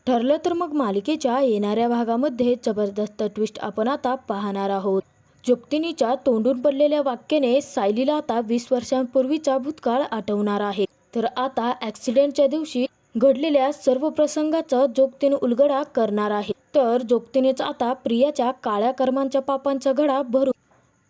ठरलं तर मग मालिकेच्या येणाऱ्या भागामध्ये जबरदस्त ट्विस्ट आपण आता पाहणार आहोत। जोगतिनीच्या तोंडून पडलेल्या वाक्याने सायलीला आता 20 वर्षांपूर्वीचा भूतकाळ आठवणार आहे। तर आता ॲक्सिडेंटच्या दिवशी घडलेल्या सर्व प्रसंगाचा जोगतीन उलगडा करणार आहे। तर जोगतीनेच आता प्रियाच्या काळ्या कर्मांच्या पापांचा घडा भरून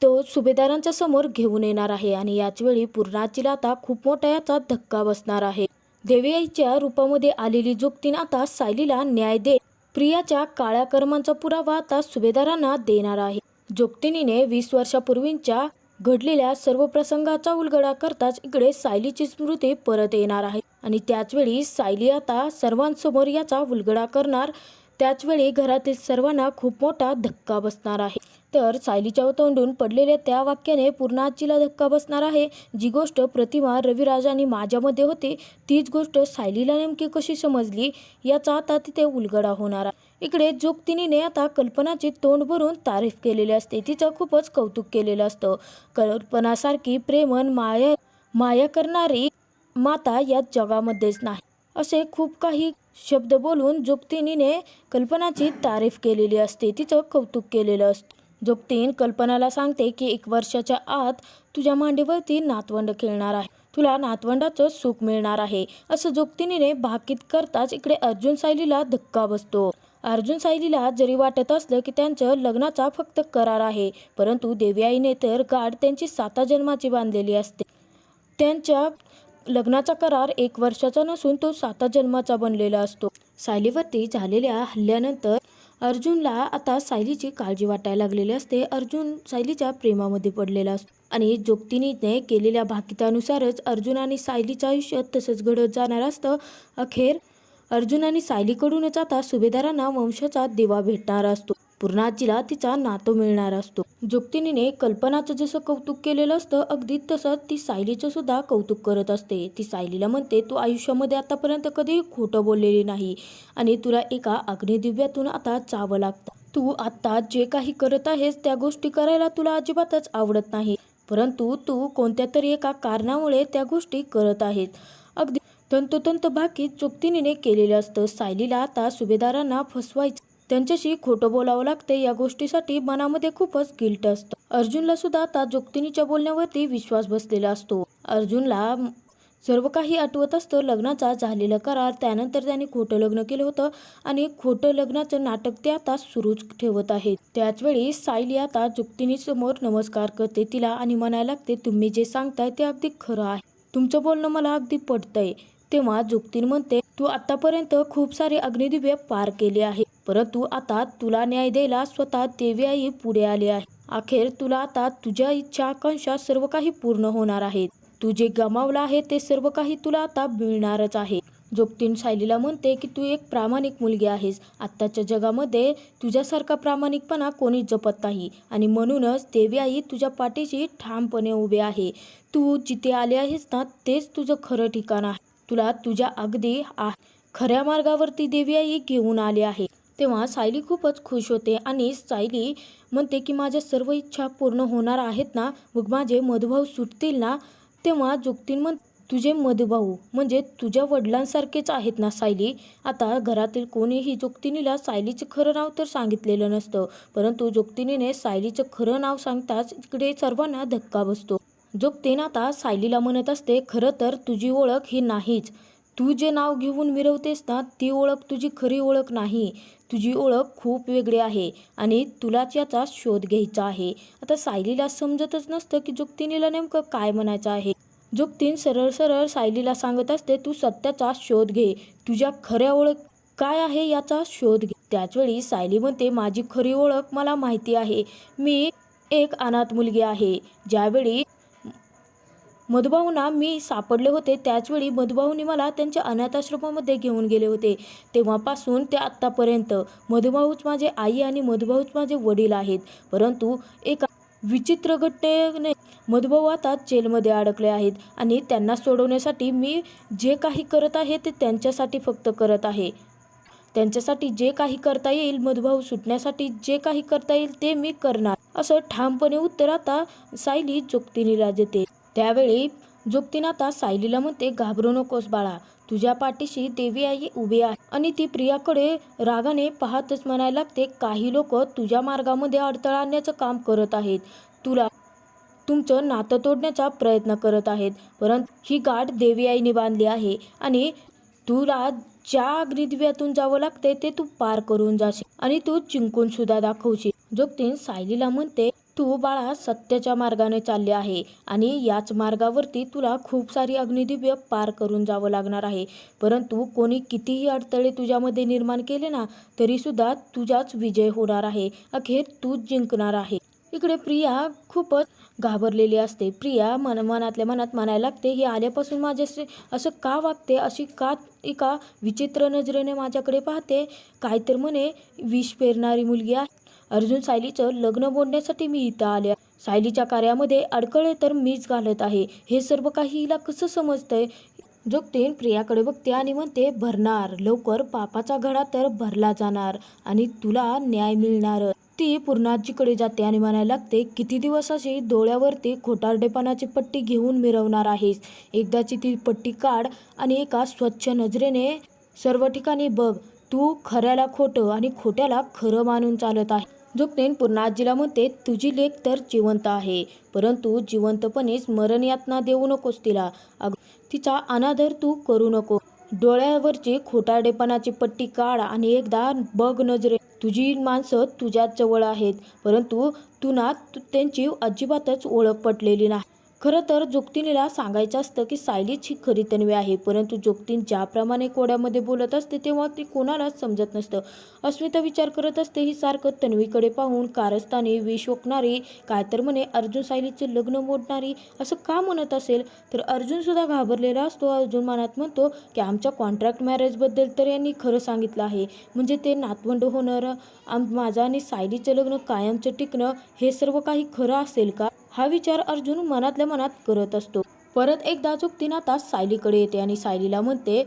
तो सुभेदारांच्या समोर घेऊन येणार आहे आणि याच वेळी पूर्णाचीला आता खूप मोठा याचा धक्का बसणार आहे। देवी आईच्या रूपामध्ये आलेली जोगतीन आता सायलीला न्याय दे प्रियाच्या काळ्या कर्मांचा पुरावा आता सुभेदारांना देणार आहे। जोगतिनीने 20 वर्षापूर्वीच्या घडलेल्या सर्व प्रसंगाचा उलगडा करताच इकडे सायलीची स्मृती परत येणार आहे आणि त्याचवेळी सायली आता सर्वांसमोर याचा उलगडा करणार। त्याचवेळी घरातील सर्वांना खूप मोठा धक्का बसणार आहे। तर सायलीच्या तोंडून पडलेल्या त्या वाक्याने पूर्ण आजीला धक्का बसणार आहे। जी गोष्ट प्रतिमा, रविराज आणि माझ्यामध्ये होती तीच गोष्ट सायलीला नेमकी कशी समजली याचा आता तिथे उलगडा होणार आहे। इकडे जोगतिनीने आता कल्पनाची तोंड भरून तारीफ केलेली असते, तिचं खूपच कौतुक केलेलं असतं। कल्पनासारखी प्रेमन माया करणारी माता या जगामध्येच नाही, असे खूप काही शब्द बोलून जोगतिनीने कल्पनाची तारीफ केलेली असते, तिचं कौतुक केलेलं असतं। जोगतीन कल्पनाला सांगते की 1 वर्षाच्या आत तुझ्या मांडीवरती नातवंड खेळणार आहे, तुला नातवंडाचं सुख मिळणार आहे, असं जोगतिनीने भाकीत करताच इकडे अर्जुन सायलीला धक्का बसतो। अर्जुन सायलीला जरी वाटत असलं की त्यांचं लग्नाचा फक्त करार आहे, परंतु देवी आईने तर गाठ त्यांची 7 जन्माची बांधलेली असते। त्यांच्या लग्नाचा करार 1 वर्षाचा नसून तो 7 जन्माचा बनलेला असतो। सायलीवरती झालेल्या हल्ल्यानंतर अर्जुनला आता सायलीची काळजी वाटायला लागलेली असते। अर्जुन सायलीच्या प्रेमामध्ये पडलेला असतो आणि जोगतिनीने केलेल्या भाकितानुसारच अर्जुन आणि सायलीचं आयुष्य तसंच घडत जाणार असतं। अखेर अर्जुन आणि सायलीकडूनच आता सुभेदारांना वंशाचा दिवा भेटणार असतो, पूर्णाजीला तिचा नातू मिळणार असतो। जोगतिनीने कल्पनाचं जसं कौतुक केलेलं असतं अगदी तसंच ती सायलीचं सुद्धा कौतुक करत असते। ती सायलीला म्हणते, तू आयुष्यामध्ये आतापर्यंत कधी खोटं बोललेली नाही आणि तुला एका अग्निदिव्यातून आता जावं लागतं। तू आता जे काही करत आहेस त्या गोष्टी करायला तुला अजिबातच आवडत नाही, परंतु तू कोणत्या तरी एका कारणामुळे त्या गोष्टी करत आहेस। अगदी तंतोतंत भाकीत जोगतिनीने केलेलं असतं। सायलीला आता सुभेदारांना फसवायचं, त्यांच्याशी खोटं बोलावं लागते, या गोष्टीसाठी मनामध्ये खूपच गिल्ट असतं। अर्जुनला सुद्धा आता जोगतिनीच्या बोलण्यावरती विश्वास बसलेला असतो। अर्जुनला सर्व काही आठवत असतं, लग्नाचा झालेला करार, त्यानंतर त्यांनी खोटं लग्न केलं होतं आणि खोटं लग्नाचं नाटक ते आता सुरूच ठेवत आहेत। त्याचवेळी सायली आता जोगतिनीसमोर नमस्कार करते तिला आणि म्हणायला लागते, तुम्ही जे सांगताय ते अगदी खरं आहे, तुमचं बोलणं मला अगदी पटतंय। तेव्हा जोगतीन म्हणते, तू आतापर्यंत खूप सारे अग्निदिव्य पार केले आहे, परंतु आता तुला न्याय द्यायला स्वतः देवी आई पुढे आली आहे। अखेर तुला आता तुझ्या इच्छा आकांक्षा सर्व काही पूर्ण होणार आहेत, तू जे गमावलं आहे ते सर्व काही तुला आता मिळणारच आहे। जोगतीन सायलीला म्हणते की तू एक प्रामाणिक मुलगी आहेस, आत्ताच्या जगामध्ये तुझ्यासारखा प्रामाणिकपणा कोणी जपत नाही आणि म्हणूनच देवी आई तुझ्या पाठीशी ठामपणे उभे आहे। तू जिथे आले आहेस ना तेच तुझं खरं ठिकाण आहे, तुला तुझ्या अगदी खऱ्या मार्गावरती देवी आई घेऊन आली आहे। तेव्हा सायली खूपच खुश होते आणि सायली म्हणते की माझ्या सर्व इच्छा पूर्ण होणार आहेत ना, मग माझे मधुभाऊ सुटतील ना। तेव्हा जोगतीन तुझे मधुभाऊ म्हणजे तुझ्या वडिलांसारखेच आहेत ना सायली। आता घरातील कोणीही जोगतिनीला सायलीचं खरं नाव तर सांगितलेलं नसतं, परंतु जोगतिनीने सायलीचं खरं नाव सांगताच इकडे सर्वांना धक्का बसतो। जोगतीन आता सायलीला म्हणत असते, खरं तर तुझी ओळख ही नाहीच, तू जे नाव घेऊन मिरवतेस ना ती ओळख तुझी खरी ओळख नाही, तुझी ओळख खूप वेगळी आहे आणि तुलाच याचा शोध घ्यायचा आहे। आता सायलीला समजतच नसतं की जोगतिनीला नेमकं काय म्हणायचं आहे। जोगतीन सरळ सरळ सायलीला सांगत असते, तू सत्याचा शोध घे, तुझ्या खऱ्या ओळख काय आहे याचा शोध घे। त्याचवेळी सायली म्हणते, माझी खरी ओळख मला माहिती आहे, मी एक अनाथ मुलगी आहे। ज्यावेळी मधुभाऊंना मी सापडले होते त्याचवेळी मधुभाऊंनी मला त्यांच्या अनाथाश्रमामध्ये घेऊन गेले होते, तेव्हापासून ते आत्तापर्यंत मधुभाऊच माझे आई आणि मधुभाऊच माझे वडील आहेत। परंतु एका विचित्र घटनेने मधुभाऊ आता जेलमध्ये अडकले आहेत आणि त्यांना सोडवण्यासाठी मी जे काही करत आहे ते त्यांच्यासाठी फक्त करत आहे, त्यांच्यासाठी जे काही करता येईल, मधुभाऊ सुटण्यासाठी जे काही करता येईल ते मी करणार, असं ठामपणे उत्तर आता सायली जोगतिनीला देते। त्यावेळी जोगतीन आता सायलीला म्हणते, घाबरू नकोस बाळा, तुझ्या पाठीशी देवी आई उभी आहे. आणि ती प्रियाकडे रागाने पाहतच म्हणायला लागते, काही लोक तुझ्या मार्गामध्ये अडथळा आणण्याचं काम करत आहेत. तुमचं नातं तोडण्याचा प्रयत्न करत आहेत, परंतु ही गाठ देवी आईने बांधली आहे आणि तुला ज्या अग्निदिव्यातून जावं लागते ते तू पार करून जाशील आणि तू जिंकून सुद्धा दाखवशील. जोगतीन सायलीला म्हणते, तू बाळा सत्याच्या मार्गाने चालले आहे आणि याच मार्गावरती तुला खूप सारी अग्निदिव्य पार करून जावं लागणार आहे. परंतु कोणी कितीही अडथळे तुझ्यामध्ये निर्माण केले ना, तरी सुद्धा तुझाच विजय होणार आहे. अखेर तूच जिंकणार आहे. इकडे प्रिया खूपच घाबरलेली असते. प्रिया मनातल्या मनात म्हणायला लागते, ही आल्यापासून माझ्याशी असं का वागते, अशी का एका विचित्र नजरेने माझ्याकडे पाहते, काय तर म्हणे विष पेरणारी मुलगी आहे. अर्जुन सायलीचं लग्न मोडण्यासाठी मी इथं आले. सायलीच्या कार्यामध्ये अडकळे तर मीच घालत आहे. हे सर्व काही हिला कसं समजतंय. जोगतीन प्रियाकडे बघते आणि म्हणते, भरणार लवकर पापाचा घडा तर भरला जाणार आणि तुला न्याय मिळणार. ती पूर्णाजीकडे जाते आणि म्हणायला लागते, किती दिवस अशी डोळ्यावरती खोटारडेपणाची पट्टी घेऊन मिरवणार आहेस. एकदाची ती पट्टी काढ आणि एका स्वच्छ नजरेने सर्व ठिकाणी बघ. तू खऱ्याला खोटं आणि खोट्याला खरं मानून चालत आहे. जोगतीन पूर्णाजीला म्हणते, तुझी लेक तर जिवंत आहे, परंतु जिवंतपणेच मरण यातना देऊ नकोस तिला. तिचा अनादर तू करू नको. डोळ्यावरची खोटारडेपणाची पट्टी काढ आणि एकदा बघ नजरे. तुझी माणसं तुझ्याच जवळ आहेत, परंतु तुला त्यांची अजिबातच ओळख पटलेली नाही. खरं तर जोगतीनीला सांगायचं असतं की सायलीच ही खरी तन्वी आहे, परंतु जोगतीन ज्याप्रमाणे कोड्यामध्ये बोलत असते तेव्हा ती कोणालाच समजत नसतं. अस्मिता विचार करत असते, ही सारखं तन्वीकडे पाहून कारस्थानी विष ओकणारी, काय तर म्हणे अर्जुन सायलीचं लग्न मोडणारी असं का म्हणत असेल. तर अर्जुन सुद्धा घाबरलेला असतो. अर्जुन मनात म्हणतो की आमच्या कॉन्ट्रॅक्ट मॅरेजबद्दल तर यांनी खरं सांगितलं आहे, म्हणजे ते नातवंड होणं, माझं आणि सायलीचं लग्न कायमचं टिकणं, हे सर्व काही खरं असेल का, हा विचार अर्जुन मनातल्या मनात करत असतो. परत एकदा जोगतीन आता सायलीकडे येते आणि सायलीला म्हणते,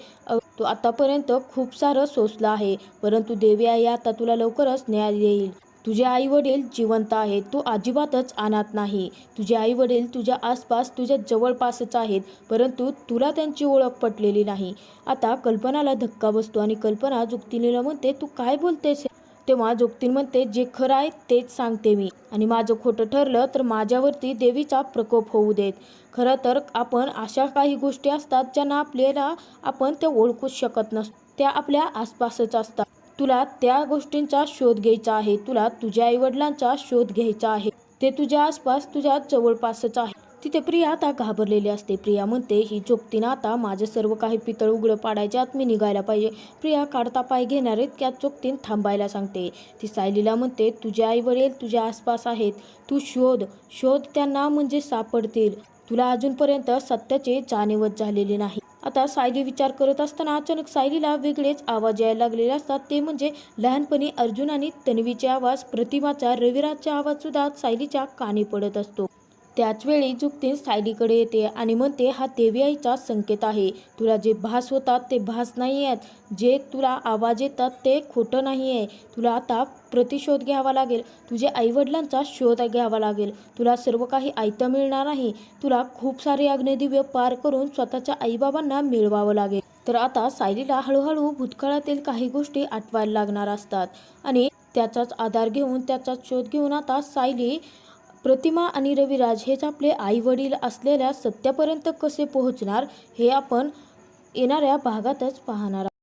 तू आतापर्यंत खूप सारं सोसलं आहे, परंतु देवी आई आता तुला लवकरच न्याय देईल. तुझे आई वडील जिवंत आहेत, तू अजिबातच अनाथ नाही. तुझे आई वडील तुझ्या आसपास तुझ्या जवळपासच आहेत, परंतु तुला त्यांची ओळख पटलेली नाही. आता कल्पनाला धक्का बसतो आणि कल्पना जोगतीनीला म्हणते, तू काय बोलतेस. तेव्हा जोगतीन म्हणते, जे खरं आहे तेच सांगते मी आणि माझं खोटं ठरलं तर माझ्यावरती देवीचा प्रकोप होऊ देत. खरं तर आपण अशा काही गोष्टी असतात ज्यांना आपल्याला आपण त्या ओळखूच शकत नसतो, त्या आपल्या आसपासच असतात. तुला त्या गोष्टींचा शोध घ्यायचा आहे, तुला तुझ्या आईवडिलांचा शोध घ्यायचा आहे, ते तुझ्या आसपास तुझ्या जवळपासच आहे. तिथे प्रिया आता घाबरलेली असते. प्रिया म्हणते, ही जोगतीन आता माझं सर्व काही पितळ उघडं पाडायच्या आत मी निघायला पाहिजे. प्रिया काढता पाय घेणार आहेत, त्यात जोगतीन थांबायला सांगते. ती सायलीला म्हणते, तुझे आई वडील तुझ्या आसपास आहेत, तू शोध त्यांना, म्हणजे सापडतील. तुला अजूनपर्यंत सत्याची जाणीवच झालेली नाही. आता सायली विचार करत असताना अचानक सायलीला वेगळेच आवाज यायला लागलेले असतात. ते म्हणजे लहानपणी अर्जुन आणि तन्वीचे आवाज, प्रतिमाचा, रविराजचा आवाज सुद्धा सायलीच्या कानी पडत असतो. त्याचवेळी जोगतीन सायलीकडे येते आणि म्हणते, हा देवी आईचा संकेत आहे. तुला जे भास होतात ते भास नाही आहेत, जे तुला आवाज येतात ते खोटं नाही आहे. तुला आता प्रतिशोध घ्यावा लागेल, तुझ्या आईवडिलांचा शोध घ्यावा लागेल. तुला सर्व काही ऐतं मिळणार नाही, तुला खूप सारे अग्निदिव्य पार करून स्वतःच्या आईबाबांना मिळवावं लागेल. तर आता सायलीला हळूहळू भूतकाळातील काही गोष्टी आठवायला लागणार असतात आणि त्याचाच आधार घेऊन, त्याचाच शोध घेऊन आता सायली प्रतिमा आणि रविराज हेच आपले आई वडील असलेल्या सत्यापर्यंत कसे पोहोचणार, हे आपण येणाऱ्या भागातच पाहणार.